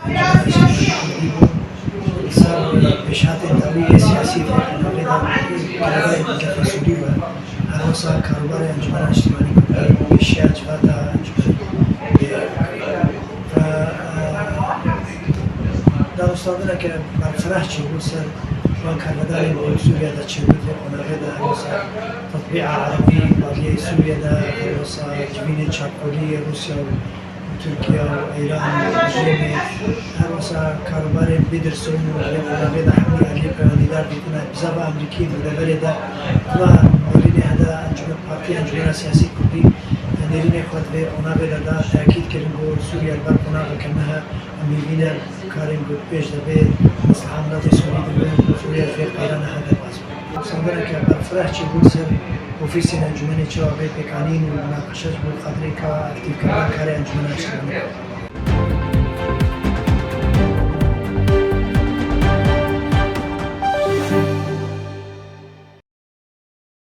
انجمن اجتماعی کردی بود سر پیشنهاد دعوی سیاسی ناقیدا کرده ملت سوری و هروسا کاروبار انجمن اجتماعی کردی پیشیت و انجمن در استادنا که برفرح چی بود سر وان كان بود سوريا دا تشبيت ونغير دا روسا تطبيع عربي باقي سوريا دا روسا جبينة شرقية روسيا وتركيا وإيران وجيمي روسا كاروبار بيدرسون ونغير دا حمي أمريكا ندار بيكونا بزابا أمريكي ودبر دا طبعا نريني هذا أنجمن بارتي أنجمن سياسي كردي نريني خاطر ونغير دا تأكيد كرنجو سوريا البرد ونغير كأنها أمريكينا كارنجو بيش دبي مستعمرات سوريا في قيران هذا الباس. صندوق كبرفرح تقول سر أوفيسنا أنجمن شباب بيكانين ومناقشات بالقدر كأكتيف كمان كاري أنجمن أجتماعي.